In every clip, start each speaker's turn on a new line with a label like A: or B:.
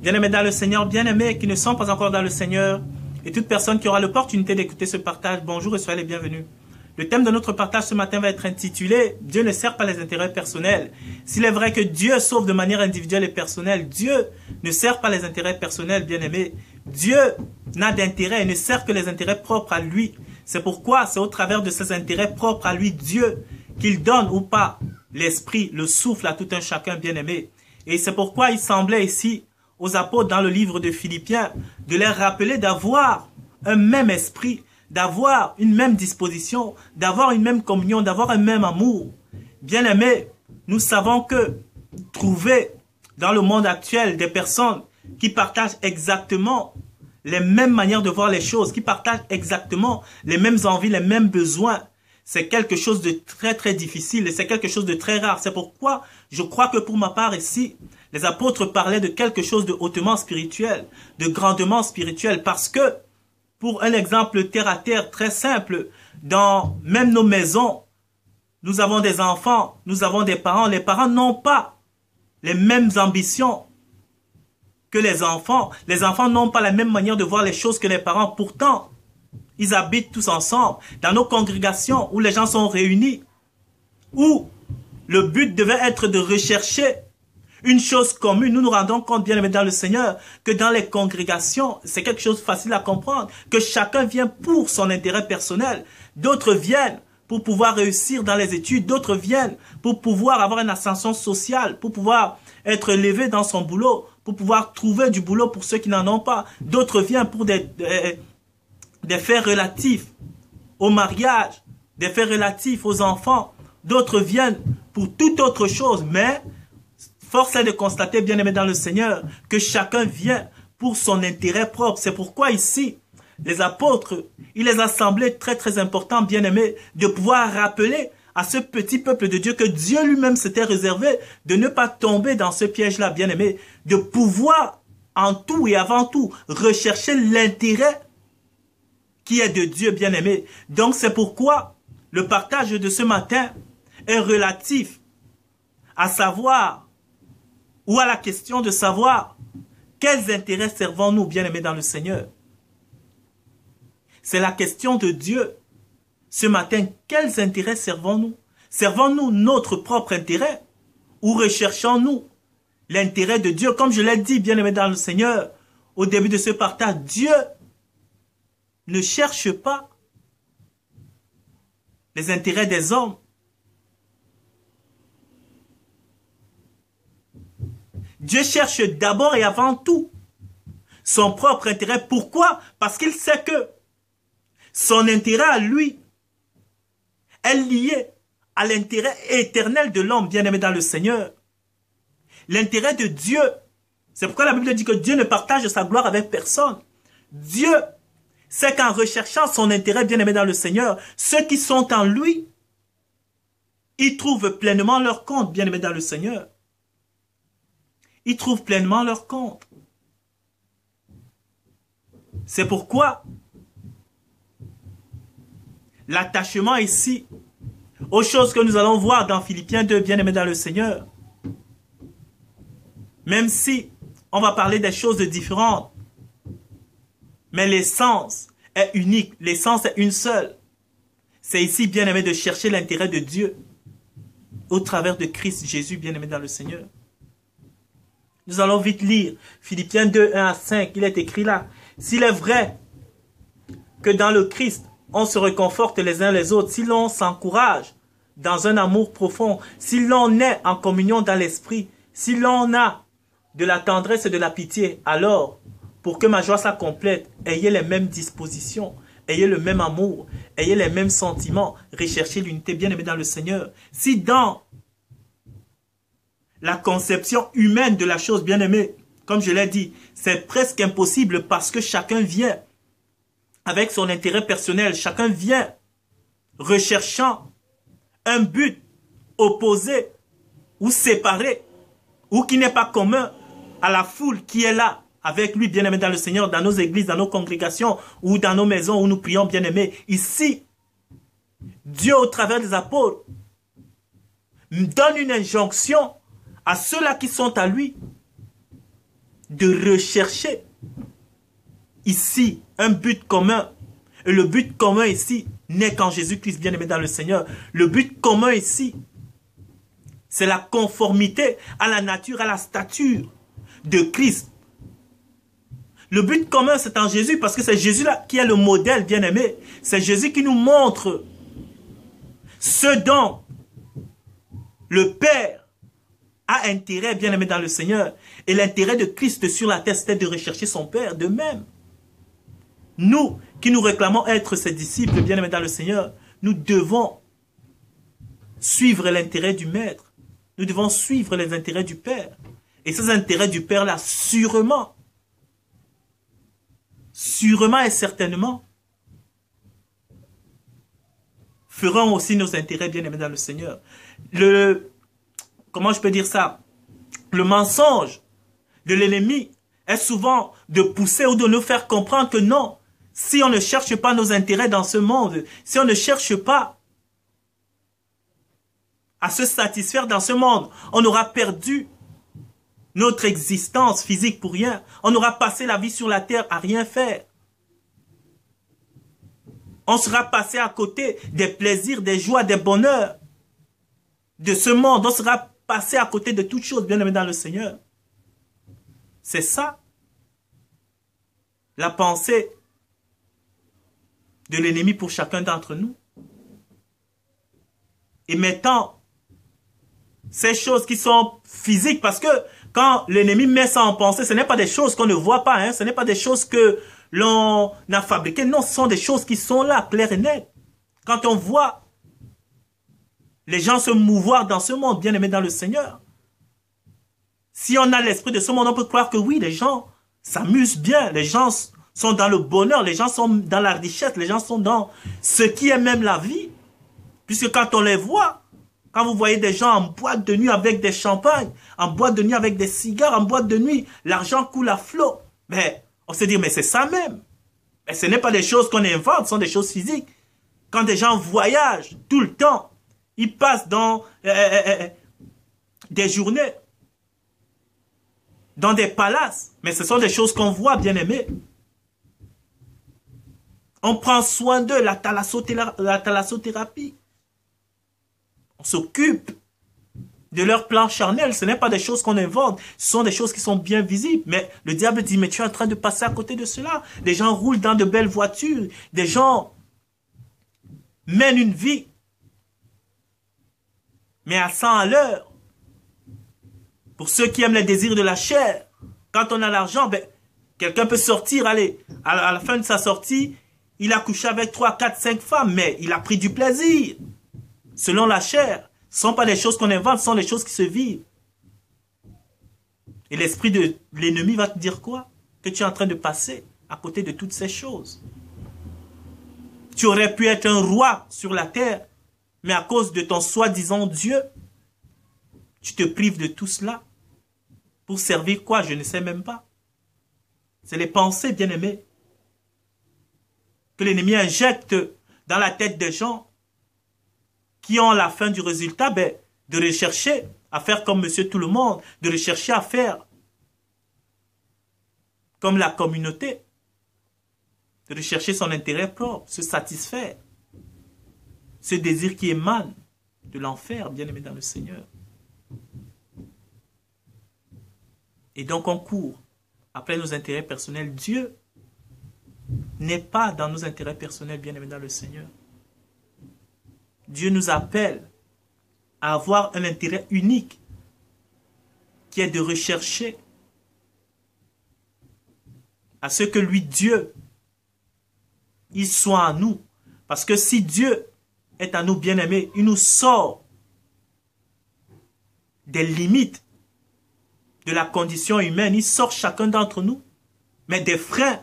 A: Bien-aimés dans le Seigneur, bien-aimés qui ne sont pas encore dans le Seigneur, et toute personne qui aura l'opportunité d'écouter ce partage, bonjour et soyez les bienvenus. Le thème de notre partage ce matin va être intitulé « Dieu ne sert pas les intérêts personnels ». S'il est vrai que Dieu sauve de manière individuelle et personnelle, Dieu ne sert pas les intérêts personnels, bien-aimés. Dieu n'a d'intérêt et ne sert que les intérêts propres à lui. C'est pourquoi c'est au travers de ses intérêts propres à lui, Dieu, qu'il donne ou pas l'esprit, le souffle à tout un chacun, bien-aimé. Et c'est pourquoi il semblait ici aux apôtres dans le livre de Philippiens de leur rappeler d'avoir un même esprit, d'avoir une même disposition, d'avoir une même communion, d'avoir un même amour. Bien-aimés, nous savons que trouver dans le monde actuel des personnes qui partagent exactement les mêmes manières de voir les choses, qui partagent exactement les mêmes envies, les mêmes besoins, c'est quelque chose de très très difficile et c'est quelque chose de très rare. C'est pourquoi je crois que pour ma part ici, les apôtres parlaient de quelque chose de hautement spirituel, de grandement spirituel, parce que, pour un exemple terre à terre très simple, dans même nos maisons, nous avons des enfants, nous avons des parents. Les parents n'ont pas les mêmes ambitions que les enfants. Les enfants n'ont pas la même manière de voir les choses que les parents. Pourtant, ils habitent tous ensemble dans nos congrégations où les gens sont réunis, où le but devait être de rechercher une chose commune. Nous nous rendons compte, bien aimés dans le Seigneur, que dans les congrégations, c'est quelque chose de facile à comprendre, que chacun vient pour son intérêt personnel. D'autres viennent pour pouvoir réussir dans les études, d'autres viennent pour pouvoir avoir une ascension sociale, pour pouvoir être élevé dans son boulot, pour pouvoir trouver du boulot pour ceux qui n'en ont pas. D'autres viennent pour des faits relatifs au mariage, des faits relatifs aux enfants. D'autres viennent pour toute autre chose, mais force est de constater, bien aimé dans le Seigneur, que chacun vient pour son intérêt propre. C'est pourquoi ici, les apôtres, il les a semblé très très important, bien aimés, de pouvoir rappeler à ce petit peuple de Dieu que Dieu lui-même s'était réservé de ne pas tomber dans ce piège-là, bien aimé, de pouvoir en tout et avant tout rechercher l'intérêt qui est de Dieu, bien aimé. Donc c'est pourquoi le partage de ce matin est relatif à savoir ou à la question de savoir quels intérêts servons-nous, bien-aimés dans le Seigneur. C'est la question de Dieu. Ce matin, quels intérêts servons-nous? Servons-nous notre propre intérêt ou recherchons-nous l'intérêt de Dieu? Comme je l'ai dit, bien-aimés dans le Seigneur, au début de ce partage, Dieu ne cherche pas les intérêts des hommes. Dieu cherche d'abord et avant tout son propre intérêt. Pourquoi? Parce qu'il sait que son intérêt à lui est lié à l'intérêt éternel de l'homme, bien-aimé dans le Seigneur. L'intérêt de Dieu, c'est pourquoi la Bible dit que Dieu ne partage sa gloire avec personne. Dieu sait qu'en recherchant son intérêt, bien-aimé dans le Seigneur, ceux qui sont en lui, ils trouvent pleinement leur compte, bien-aimé dans le Seigneur. Ils trouvent pleinement leur compte. C'est pourquoi l'attachement ici aux choses que nous allons voir dans Philippiens 2, bien-aimés dans le Seigneur, même si on va parler des choses différentes, mais l'essence est unique, l'essence est une seule. C'est ici, bien-aimé, de chercher l'intérêt de Dieu au travers de Christ Jésus, bien-aimé dans le Seigneur. Nous allons vite lire Philippiens 2, 1 à 5. Il est écrit là. S'il est vrai que dans le Christ, on se réconforte les uns les autres, si l'on s'encourage dans un amour profond, si l'on est en communion dans l'esprit, si l'on a de la tendresse et de la pitié, alors, pour que ma joie soit complète, ayez les mêmes dispositions, ayez le même amour, ayez les mêmes sentiments, recherchez l'unité, bien-aimée dans le Seigneur. Si dans la conception humaine de la chose, bien-aimée, comme je l'ai dit, c'est presque impossible parce que chacun vient avec son intérêt personnel, chacun vient recherchant un but opposé ou séparé ou qui n'est pas commun à la foule qui est là avec lui, bien-aimé dans le Seigneur, dans nos églises, dans nos congrégations ou dans nos maisons où nous prions, bien-aimés. Ici, Dieu, au travers des apôtres, donne une injonction à ceux-là qui sont à lui de rechercher ici un but commun. Et le but commun ici n'est qu'en Jésus-Christ, bien-aimé dans le Seigneur. Le but commun ici, c'est la conformité à la nature, à la stature de Christ. Le but commun, c'est en Jésus, parce que c'est Jésus-là qui est le modèle, bien-aimé. C'est Jésus qui nous montre ce dont le Père a intérêt, bien-aimé dans le Seigneur. Et l'intérêt de Christ sur la terre, c'était de rechercher son Père de même. Nous, qui nous réclamons être ses disciples, bien-aimés dans le Seigneur, nous devons suivre l'intérêt du Maître. Nous devons suivre les intérêts du Père. Et ces intérêts du Père-là, sûrement et certainement, feront aussi nos intérêts, bien-aimés dans le Seigneur. Comment je peux dire ça? Le mensonge de l'ennemi est souvent de pousser ou de nous faire comprendre que non, si on ne cherche pas nos intérêts dans ce monde, si on ne cherche pas à se satisfaire dans ce monde, on aura perdu notre existence physique pour rien. On aura passé la vie sur la terre à rien faire. On sera passé à côté des plaisirs, des joies, des bonheurs de ce monde. On sera passé à côté de toutes choses, bien aimé dans le Seigneur. C'est ça, la pensée de l'ennemi pour chacun d'entre nous. Et mettant ces choses qui sont physiques, parce que quand l'ennemi met ça en pensée, ce n'est pas des choses qu'on ne voit pas, hein, ce n'est pas des choses que l'on a fabriquées, non, ce sont des choses qui sont là, claires et nettes. Quand on voit les gens se mouvoir dans ce monde, bien aimés dans le Seigneur, si on a l'esprit de ce monde, on peut croire que oui, les gens s'amusent bien, les gens sont dans le bonheur, les gens sont dans la richesse, les gens sont dans ce qui est même la vie. Puisque quand on les voit, quand vous voyez des gens en boîte de nuit avec des champagnes, en boîte de nuit avec des cigares, en boîte de nuit, l'argent coule à flot. Mais on se dit, mais c'est ça même. Et ce n'est pas des choses qu'on invente, ce sont des choses physiques. Quand des gens voyagent tout le temps, ils passent dans des journées, dans des palaces. Mais ce sont des choses qu'on voit, bien aimés. On prend soin d'eux, la thalassothérapie. On s'occupe de leur plan charnel. Ce n'est pas des choses qu'on invente. Ce sont des choses qui sont bien visibles. Mais le diable dit, mais tu es en train de passer à côté de cela. Les gens roulent dans de belles voitures. Des gens mènent une vie, mais à 100 à l'heure. Pour ceux qui aiment les désirs de la chair, quand on a l'argent, ben, quelqu'un peut sortir, allez, à la fin de sa sortie, il a couché avec 3, 4, 5 femmes, mais il a pris du plaisir. Selon la chair, ce ne sont pas des choses qu'on invente, ce sont des choses qui se vivent. Et l'esprit de l'ennemi va te dire quoi? Que tu es en train de passer à côté de toutes ces choses. Tu aurais pu être un roi sur la terre, mais à cause de ton soi-disant Dieu, tu te prives de tout cela. Pour servir quoi? Je ne sais même pas. C'est les pensées, bien-aimées, que l'ennemi injecte dans la tête des gens qui ont la fin du résultat, ben, de rechercher à faire comme monsieur tout le monde, de rechercher à faire comme la communauté, de rechercher son intérêt propre, se satisfaire. Ce désir qui émane de l'enfer, bien aimé dans le Seigneur. Et donc on court après nos intérêts personnels. Dieu n'est pas dans nos intérêts personnels, bien aimé dans le Seigneur. Dieu nous appelle à avoir un intérêt unique qui est de rechercher à ce que lui, Dieu, il soit en nous. Parce que si Dieu est à nous, bien-aimés, il nous sort des limites de la condition humaine. Il sort chacun d'entre nous, mais des freins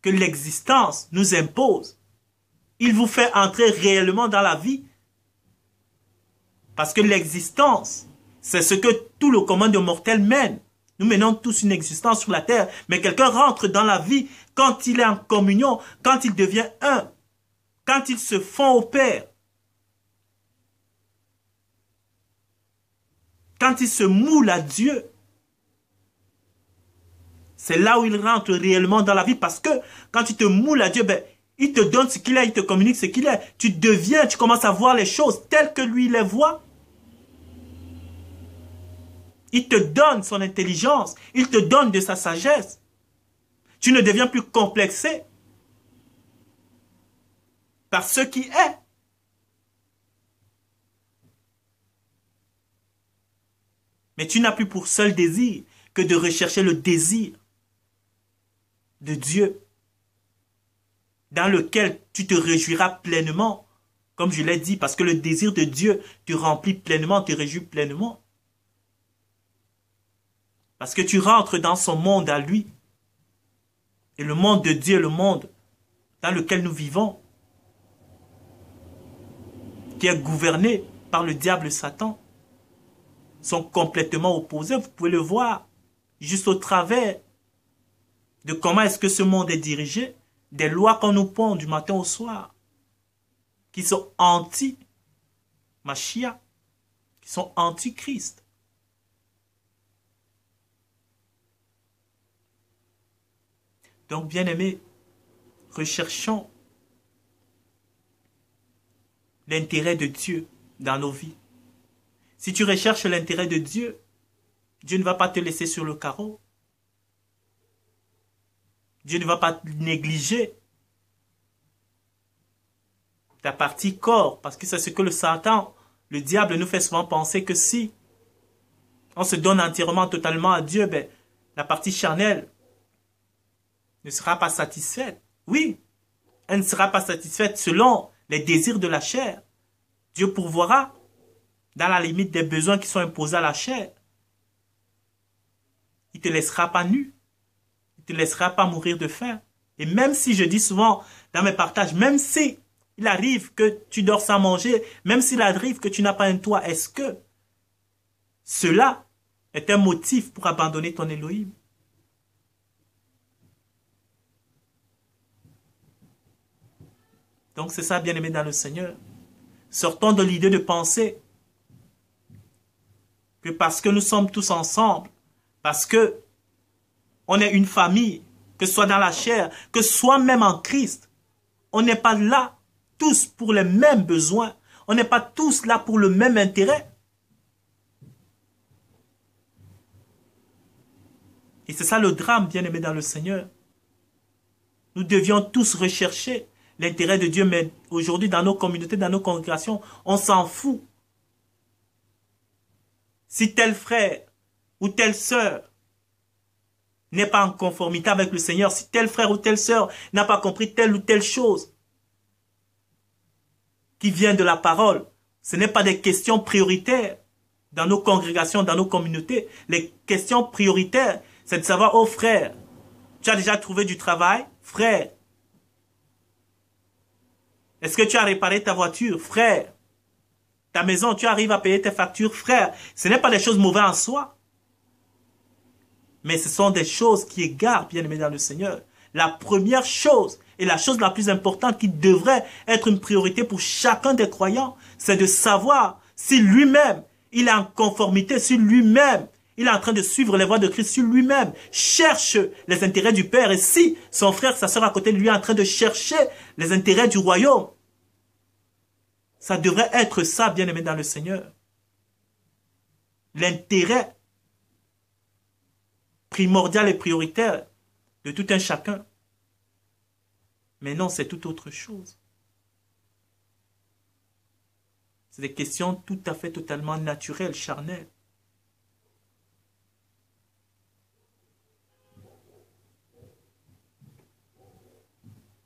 A: que l'existence nous impose. Il vous fait entrer réellement dans la vie. Parce que l'existence, c'est ce que tout le commun de mortels mène. Nous menons tous une existence sur la terre, mais quelqu'un rentre dans la vie quand il est en communion, quand il devient un, quand il se fond au Père, quand quand il se moule à Dieu, c'est là où il rentre réellement dans la vie. Parce que quand tu te moules à Dieu, ben, il te donne ce qu'il est, il te communique ce qu'il est. Tu deviens, tu commences à voir les choses telles que lui les voit. Il te donne son intelligence. Il te donne de sa sagesse. Tu ne deviens plus complexé par ce qui est. Mais tu n'as plus pour seul désir que de rechercher le désir de Dieu, dans lequel tu te réjouiras pleinement, comme je l'ai dit, parce que le désir de Dieu te remplit pleinement, te réjouit pleinement. Parce que tu rentres dans son monde à lui. Et le monde de Dieu, le monde dans lequel nous vivons, qui est gouverné par le diable Satan, sont complètement opposés. Vous pouvez le voir juste au travers de comment est-ce que ce monde est dirigé, des lois qu'on nous pond du matin au soir, qui sont anti-Mashiach, qui sont anti-Christ. Donc, bien-aimés, recherchons l'intérêt de Dieu dans nos vies. Si tu recherches l'intérêt de Dieu, Dieu ne va pas te laisser sur le carreau. Dieu ne va pas négliger ta partie corps, parce que c'est ce que le Satan, le diable nous fait souvent penser que si on se donne entièrement, totalement à Dieu, ben, la partie charnelle ne sera pas satisfaite. Oui, elle ne sera pas satisfaite selon les désirs de la chair. Dieu pourvoira dans la limite des besoins qui sont imposés à la chair. Il ne te laissera pas nu. Il ne te laissera pas mourir de faim. Et même si, je dis souvent dans mes partages, même si il arrive que tu dors sans manger, même s'il arrive que tu n'as pas un toit, est-ce que cela est un motif pour abandonner ton Elohim? Donc c'est ça, bien-aimé dans le Seigneur. Sortons de l'idée de penser que parce que nous sommes tous ensemble, parce que on est une famille, que ce soit dans la chair, que ce soit même en Christ, on n'est pas là tous pour les mêmes besoins. On n'est pas tous là pour le même intérêt. Et c'est ça le drame, bien-aimé dans le Seigneur. Nous devions tous rechercher l'intérêt de Dieu, mais aujourd'hui, dans nos communautés, dans nos congrégations, on s'en fout. Si tel frère ou telle sœur n'est pas en conformité avec le Seigneur, si tel frère ou telle sœur n'a pas compris telle ou telle chose qui vient de la parole, ce n'est pas des questions prioritaires dans nos congrégations, dans nos communautés. Les questions prioritaires, c'est de savoir, oh frère, tu as déjà trouvé du travail? Frère, est-ce que tu as réparé ta voiture? Frère, ta maison, tu arrives à payer tes factures? Frère, ce n'est pas des choses mauvaises en soi. Mais ce sont des choses qui égarent, bien aimés dans le Seigneur. La première chose, et la chose la plus importante qui devrait être une priorité pour chacun des croyants, c'est de savoir si lui-même, il est en conformité, si lui-même, il est en train de suivre les voies de Christ, si lui-même cherche les intérêts du Père, et si son frère, sa sœur à côté de lui est en train de chercher les intérêts du royaume. Ça devrait être ça, bien aimé dans le Seigneur. L'intérêt primordial et prioritaire de tout un chacun. Mais non, c'est tout autre chose. C'est des questions tout à fait totalement naturelles, charnelles.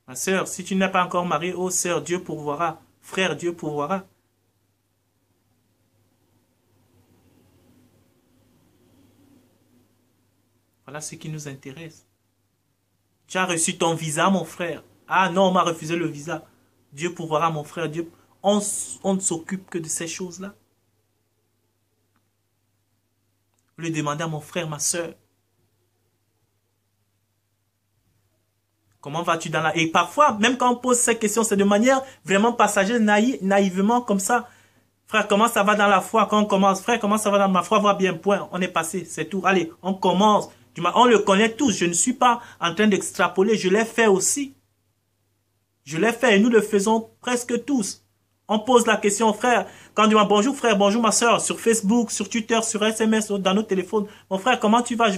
A: Ma sœur, si tu n'es pas encore mariée, oh sœur, Dieu pourvoira. Frère, Dieu pourvoira. Voilà ce qui nous intéresse. Tu as reçu ton visa, mon frère. Ah non, on m'a refusé le visa. Dieu pourvoira, mon frère. Dieu... On ne s'occupe que de ces choses-là. Vous lui demandez à mon frère, ma sœur. Comment vas-tu dans la... Et parfois, même quand on pose ces questions, c'est de manière vraiment passagère, naïvement comme ça. Frère, comment ça va dans la foi quand on commence? Frère, comment ça va dans ma foi? Va bien, point. On est passé, c'est tout. Allez, on commence. On le connaît tous. Je ne suis pas en train d'extrapoler. Je l'ai fait aussi. Je l'ai fait et nous le faisons presque tous. On pose la question, frère. Quand on dit bonjour frère, bonjour ma soeur, sur Facebook, sur Twitter, sur SMS, dans nos téléphones. Mon frère, comment tu vas?